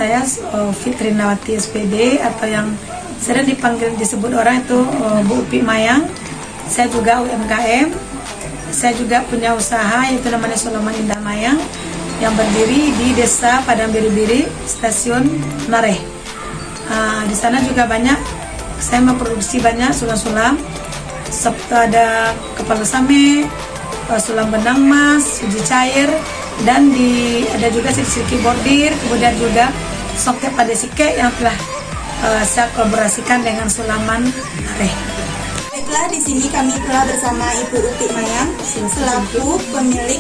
saya Fitrinawati SPD atau yang sering disebut orang itu Bu Upi Mayang. Saya juga UMKM. Saya juga punya usaha yaitu namanya Sulaiman Indah Mayang yang berdiri di Desa Padang Biri-Biri, Stasiun Nareh. Di sana juga banyak, saya memproduksi banyak sulam-sulam. Ada kepala same, sulam benang emas, suji cair, dan ada juga siki bordir, kemudian juga songket pada sike yang telah saya kolaborasikan dengan Sulaman Nareh. Baiklah, di sini kami telah bersama Ibu Upi Mayang selaku pemilik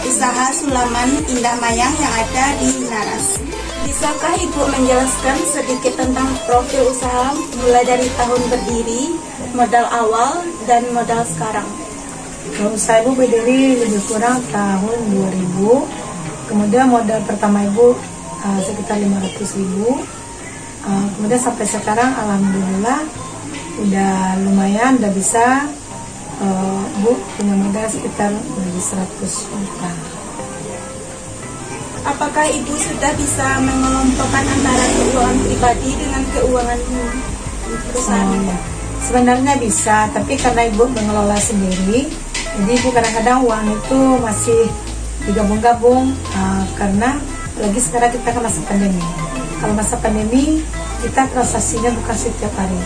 usaha Sulaman Indah Mayang yang ada di Naras. Bisakah Ibu menjelaskan sedikit tentang profil usaha mulai dari tahun berdiri, modal awal, dan modal sekarang? Kalau usaha Ibu berdiri lebih kurang tahun 2000. Kemudian modal pertama Ibu sekitar 500.000. Kemudian sampai sekarang alhamdulillah udah lumayan, udah bisa Bu punya modal sekitar lebih 100 juta. Apakah Ibu sudah bisa mengelompokkan antara keuangan pribadi dengan keuangan perusahaan? Sebenarnya bisa, tapi karena Ibu mengelola sendiri, jadi Ibu kadang-kadang uang itu masih digabung-gabung, karena lagi sekarang kita kan masa pandemi. Kalau masa pandemi kita transaksinya bukan setiap hari,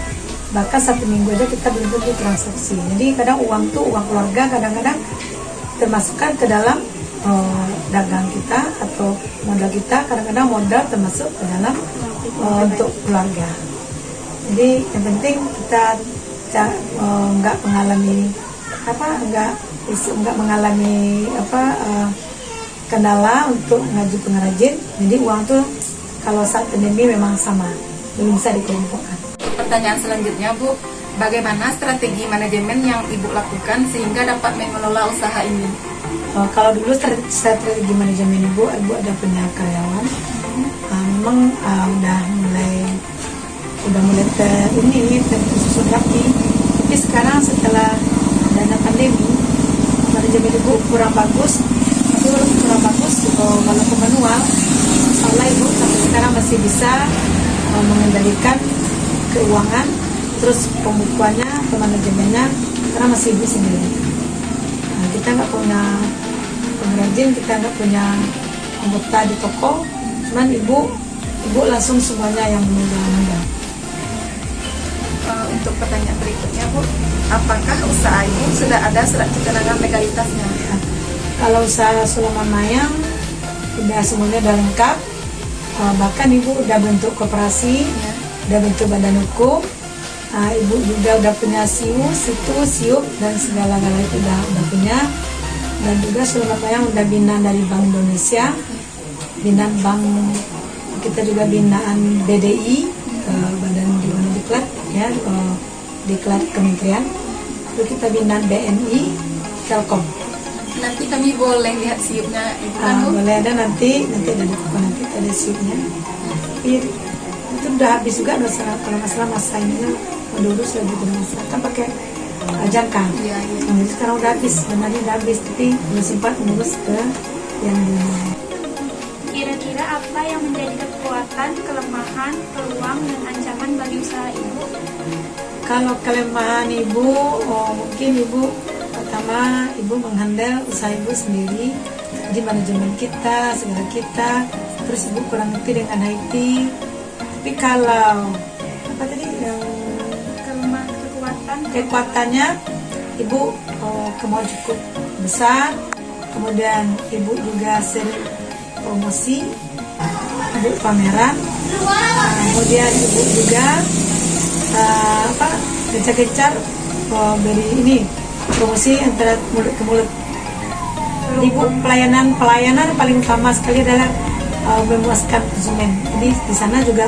bahkan 1 minggu aja kita belum tentu transaksi. Jadi kadang uang tuh uang keluarga kadang-kadang termasukkan ke dalam dagang kita atau modal kita, kadang-kadang modal termasuk ke dalam untuk keluarga. Jadi yang penting kita nggak mengalami kendala untuk ngaji pengrajin. Jadi uang tuh kalau saat pandemi memang sama, belum bisa dikelompokkan. Pertanyaan selanjutnya, Bu, bagaimana strategi manajemen yang Ibu lakukan sehingga dapat mengelola usaha ini? Kalau dulu strategi manajemen Ibu ada punya karyawan, memang udah mulai tersusun rapi. Tapi sekarang setelah dana pandemi, manajemen Ibu kurang bagus. Tapi walaupun kurang bagus, walaupun manual, Allah Ibu sampai sekarang masih bisa mengendalikan keuangan, terus pembukuannya, manajemennya, karena masih Ibu sendiri. Kita nggak punya pengrajin, kita nggak punya anggota di toko, cuman ibu langsung semuanya yang menjalankan. Untuk pertanyaan berikutnya, Bu, apakah usaha Ibu sudah ada surat keterangan legalitasnya? Kalau usaha Sulaiman Mayang udah semuanya udah lengkap, bahkan Ibu udah bentuk koperasi, udah bentuk badan hukum, Ibu juga udah punya siup dan segala-galanya itu udah punya. Dan juga Sulaiman Mayang udah binaan dari Bank Indonesia, binaan bank, kita juga binaan BDI, badan dimana diklat ya, diklat kementerian. Lalu kita binaan BNI, Telkom. Nanti kami boleh lihat siupnya Ibu kan, Bu? Boleh, ada nanti ada di toko, nanti ada siupnya. Tapi itu udah habis juga masalah, kalau masalah masa ini menurus lagi bermasalah kan pakai jangka. Iya. Jadi sekarang udah habis, sebenarnya udah habis, tapi belum sempat mengurus ke yang lain. Kira-kira apa yang menjadi kekuatan, kelemahan, peluang, dan ancaman bagi usaha Ibu? Kalau kelemahan Ibu, mungkin Ibu pertama Ibu menghandle usaha Ibu sendiri, jadi manajemen kita, segala kita, terus Ibu kurang ngerti dengan IT. Tapi kalau apa tadi yang kekuatannya Ibu kemauan cukup besar, kemudian Ibu juga sering promosi, Ibu pameran, kemudian Ibu juga gencar-gencar beri ini promosi antara mulut ke mulut. Ibu pelayanan paling utama sekali adalah memuaskan konsumen. Jadi di sana juga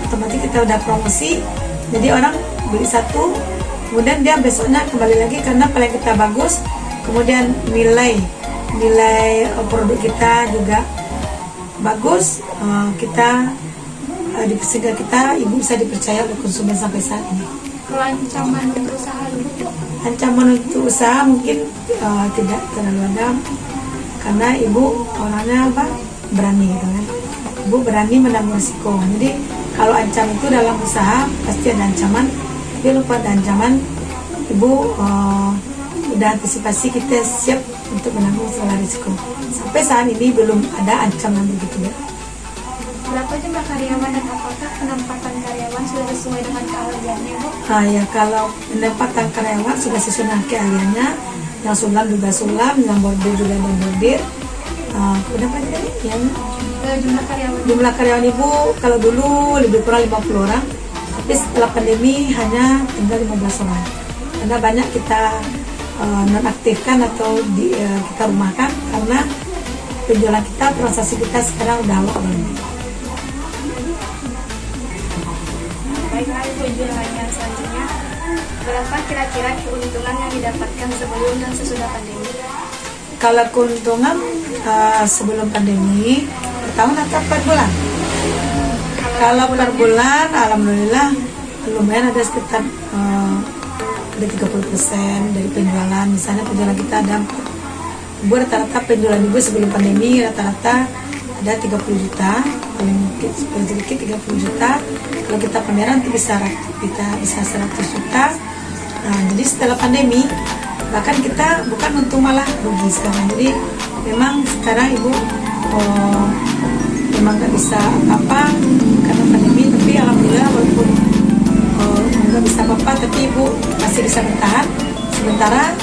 otomatis kita udah promosi, jadi orang beli satu, kemudian dia besoknya kembali lagi karena pelayanan kita bagus, kemudian nilai produk kita juga bagus, sehingga kita Ibu bisa dipercaya oleh konsumen sampai saat ini. Kalau ancaman untuk usaha Ibu? Ancaman untuk usaha mungkin tidak terlalu ada, karena Ibu orangnya berani gitu kan. ibu berani menanggung risiko. Jadi kalau ancam itu dalam usaha pasti ada ancaman, tapi lupa ada ancaman, ibu udah antisipasi, kita siap untuk menanggung segala risiko. Sampai saat ini belum ada ancaman begitu ya. Berapa jumlah karyawan dan apakah penempatan karyawan sudah sesuai dengan keahliannya, Bu? Ya, kalau pendapatan karyawan sudah sesuai dengan keahliannya, yang sulam juga sulam, yang bordir juga ada bordir. Pendapatan yang jumlah karyawan ibu kalau dulu lebih kurang 50 orang, tapi setelah pandemi hanya tinggal 15 orang. Karena banyak kita nonaktifkan atau kita rumahkan karena penjualan kita, transaksi kita sekarang udah lockdown. Baiklah, Ibu, jualannya selanjutnya. Berapa kira-kira keuntungan yang didapatkan sebelum dan sesudah pandemi? Kalau keuntungan sebelum pandemi per tahun atau per bulan? Kalau per bulan, alhamdulillah lumayan, ada sekitar ada 30% dari penjualan. Misalnya penjualan kita ada ibu, rata-rata penjualan ibu sebelum pandemi rata-rata ada 30 juta, paling sedikit 30 juta. Kalau kita pameran itu bisa 100 juta. Jadi setelah pandemi bahkan kita bukan untung malah rugi sekarang. Jadi memang sekarang ibu memang nggak bisa apa-apa karena pandemi, tapi alhamdulillah walaupun nggak bisa apa-apa, tapi ibu masih bisa bertahan. Sementara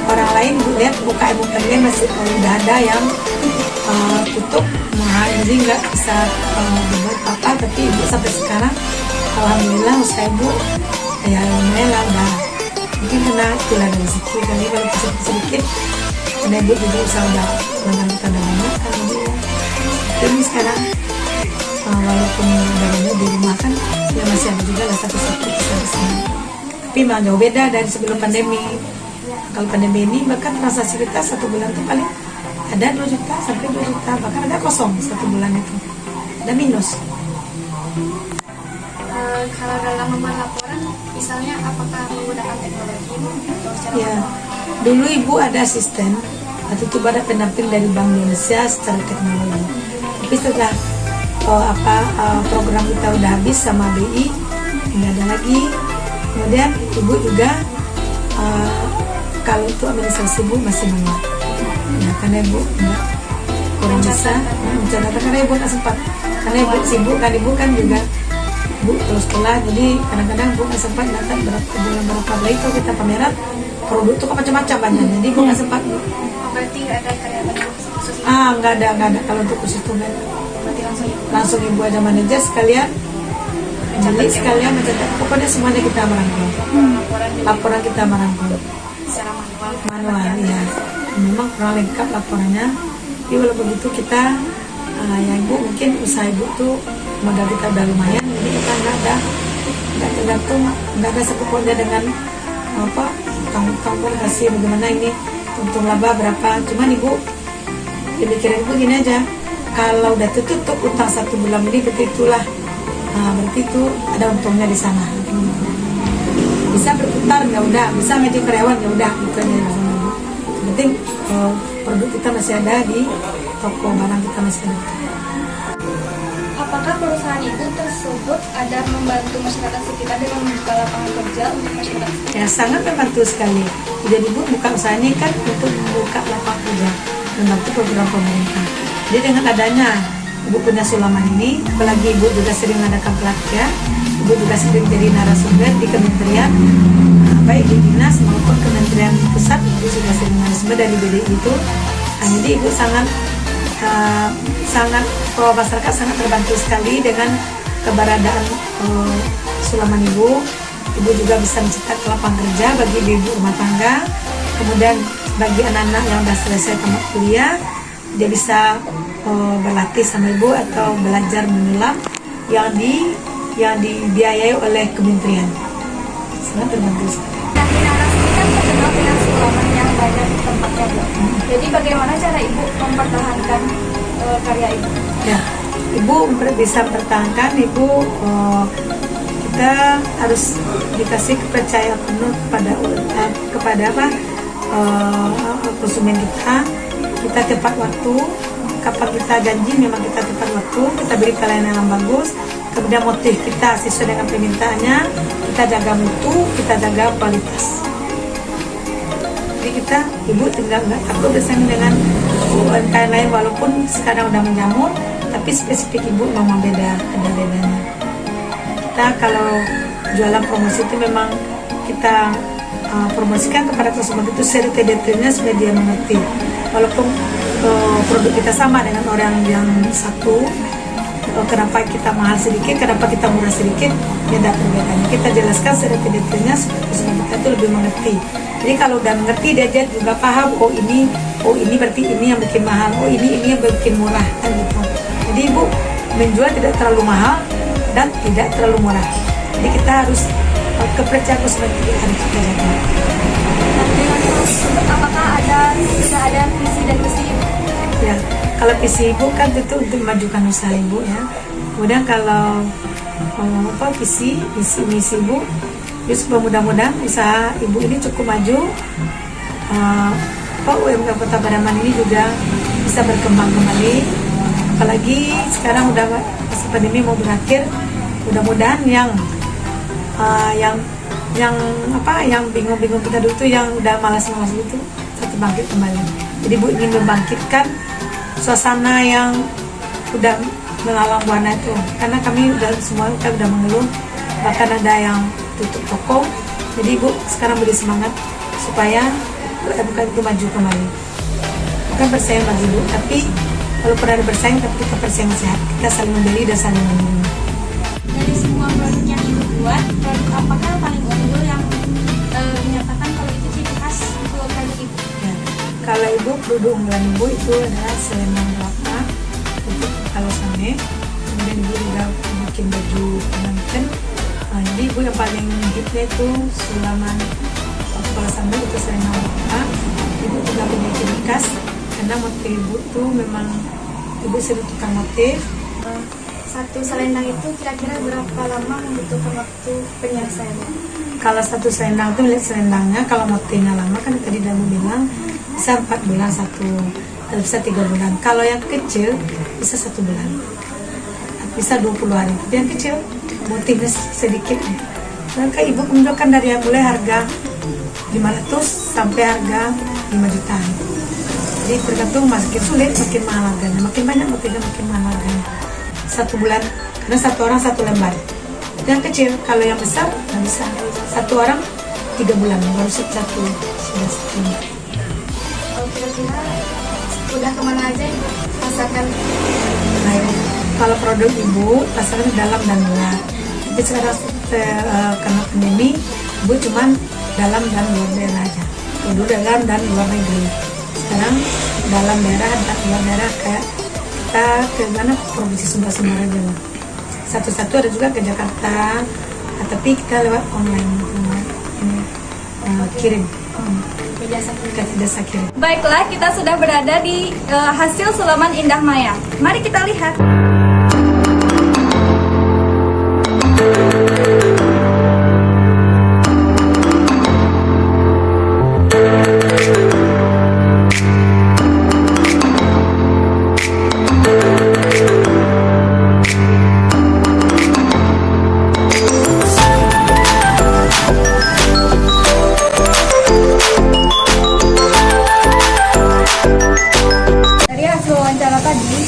orang lain ibu lihat buka ibu kalian masih udah ada yang tutup, jadi nggak bisa berbuat apa-apa, tapi ibu sampai sekarang alhamdulillah usaha ibu ya lumayan lah, udah mungkin kena itulah dari rezeki kali, kalau sedikit karena ibu juga usaha udah pelanggan kita udah banyak kan, jadi ya ini sekarang walaupun udah banyak di rumah kan ya masih ada juga lah satu-satu bisa, tapi memang jauh beda dari sebelum pandemi. Kalau pandemi ini bahkan transaksi kita satu bulan itu paling ada 2 juta sampai 2 juta, bahkan ada kosong satu bulan itu, ada minus. Kalau dalam membuat laporan, misalnya apakah menggunakan teknologi atau secara Ya, dulu ibu ada asisten, waktu itu ada pendamping dari Bank Indonesia secara teknologi. Tapi setelah program kita udah habis sama BI, nggak ada lagi. Kemudian ibu juga kalau itu administrasi ibu masih manual. Ya, karena ibu kurang bisa mencatat, karena ibu nggak sempat, karena ibu sibuk kan, ibu kan juga ibu terus sekolah, jadi kadang-kadang ibu nggak sempat datang berapa lagi kalau kita pameran produk itu kan macam-macam banyak, jadi ibu nggak sempat. berarti nggak ada karyawan khusus? Nggak ada kalau untuk khusus itu nggak ada. Berarti Langsung ibu ada manajer sekalian, jadi sekalian mencatat, pokoknya semuanya kita merangkul. Laporan kita merangkul secara manual ya, memang kurang lengkap laporannya. Tapi walaupun begitu kita ya ibu mungkin usaha ibu tuh modal kita udah lumayan, jadi kita nggak tergantung, nggak ada sepupunya dengan tanggung kasih bagaimana ini untung laba berapa. Cuman ibu pikiran ibu gini aja, kalau udah tutup utang 1 bulan ini berarti itulah berarti itu ada untungnya di sana. Bisa berputar ya udah, bisa ngaji karyawan ya udah, gitu aja. Yang penting produk kita masih ada di toko, barang kita masih ada. Apakah perusahaan ibu tersebut ada membantu masyarakat sekitar dengan membuka lapangan kerja untuk masyarakat? Ya sangat membantu sekali. Jadi ibu buka usaha ini kan untuk membuka lapangan kerja, membantu program pemerintah. Jadi dengan adanya ibu punya sulaman ini, apalagi ibu juga sering mengadakan pelatihan, ibu juga sering jadi narasumber di kementerian, baik di dinas maupun kementerian pusat, ibu sudah sering narasumber dari BDI itu. Jadi ibu sangat masyarakat sangat terbantu sekali dengan keberadaan sulaman ibu. Ibu juga bisa menciptakan lapangan kerja bagi ibu rumah tangga. Kemudian bagi anak-anak yang sudah selesai tamat kuliah, dia bisa berlatih sama ibu atau belajar menyulam yang dibiayai oleh kementerian. Sangat terbantu sekali. Di Naras ini kan terkenal dengan sulaman yang banyak di tempatnya, Bu. Jadi bagaimana cara ibu mempertahankan karya ibu? Ya, ibu bisa pertahankan, ibu kita harus dikasih kepercayaan penuh kepada konsumen kita tepat waktu, kapan kita janji memang kita tepat waktu, kita beri pelayanan yang bagus, kemudian motif kita sesuai dengan permintaannya, kita jaga mutu, kita jaga kualitas. Jadi kita, ibu tinggal nggak takut bersaing dengan UMKM lain walaupun sekarang udah menjamur, tapi spesifik ibu memang beda, ada bedanya. Kita kalau jualan promosi itu memang kita promosikan kepada konsumen itu seri detailnya supaya dia mengerti. Walaupun produk kita sama dengan orang yang satu, kenapa kita mahal sedikit, kenapa kita murah sedikit, beda perbedaannya. Kita jelaskan seri detailnya supaya konsumen kita itu lebih mengerti. Jadi kalau udah mengerti dia juga paham, oh ini berarti ini yang bikin mahal, oh ini yang bikin murah kan gitu. Jadi ibu menjual tidak terlalu mahal dan tidak terlalu murah. Jadi kita harus kepercayaan konsumen itu harus kita jaga. Dengan untuk apakah sudah ada visi dan misi? Ya, kalau visi ibu kan itu untuk memajukan usaha ibu ya. Kemudian kalau visi misi ibu, supaya mudah-mudahan usaha ibu ini cukup maju. UMKM Kota Padaman ini juga bisa berkembang kembali. Apalagi sekarang udah pandemi mau berakhir, mudah-mudahan yang bingung-bingung kita dulu tuh, yang udah malas-malas itu satu bangkit kembali. Jadi ibu ingin membangkitkan suasana yang udah melalang buana itu, karena kami udah mengeluh, bahkan ada yang tutup toko. Jadi ibu sekarang beri semangat supaya bukan itu maju kembali, bukan bersaing bagi ibu, tapi walaupun ada bersaing tapi kita bersaing sehat, kita saling membeli dan saling melindungi. Dari semua produk yang ibu buat, produk apakah yang paling unggul yang menyatakan kalau itu ciri khas untuk produk ibu? Ya, kalau ibu produk unggulan ibu itu adalah selendang kelapa untuk kalau same, kemudian ibu juga bikin baju pengantin. Jadi ibu yang paling hitnya itu sulaman kepala same itu selendang kelapa. Ibu juga punya ciri khas karena motif ibu tuh memang ibu sering tukang motif. Satu selendang itu kira-kira berapa lama membutuhkan waktu penyelesaiannya? Kalau satu selendang itu lihat selendangnya, kalau motifnya lama kan tadi Damu bilang bisa 4 bulan bisa 3 bulan. Kalau yang kecil bisa 1 bulan, bisa 20 hari. Tapi yang kecil motifnya sedikit. Maka ibu menunjukkan dari yang mulai harga 500 sampai harga 5 juta. Jadi tergantung makin sulit makin mahal harganya, makin banyak motifnya makin mahal harganya. 1 bulan, karena satu orang 1 lembar. Yang kecil, kalau yang besar nggak bisa. 1 orang 3 bulan baru satu sudah setengah. Kira-kira udah kemana aja ibu pasakan? Nah, kalau produk ibu pasaran dalam dan luar. Tapi sekarang karena pandemi, ibu cuman dalam dan luar daerah aja. Dulu dalam dan luar negeri. Sekarang dalam daerah dan luar daerah, kayak kita ke mana provinsi Sumbar aja lah. Satu-satu ada juga ke Jakarta, tapi kita lewat online kirim. Jasa kirim. Baiklah, kita sudah berada di hasil sulaman Indah Mayang. Mari kita lihat.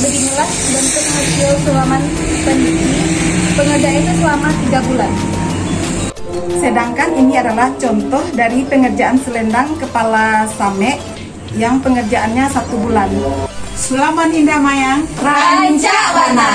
Beginilah bentuk hasil sulaman pengerjaan itu selama 3 bulan. Sedangkan ini adalah contoh dari pengerjaan selendang kepala same yang pengerjaannya 1 bulan. Sulaman Indah Mayang, Rancak Warna.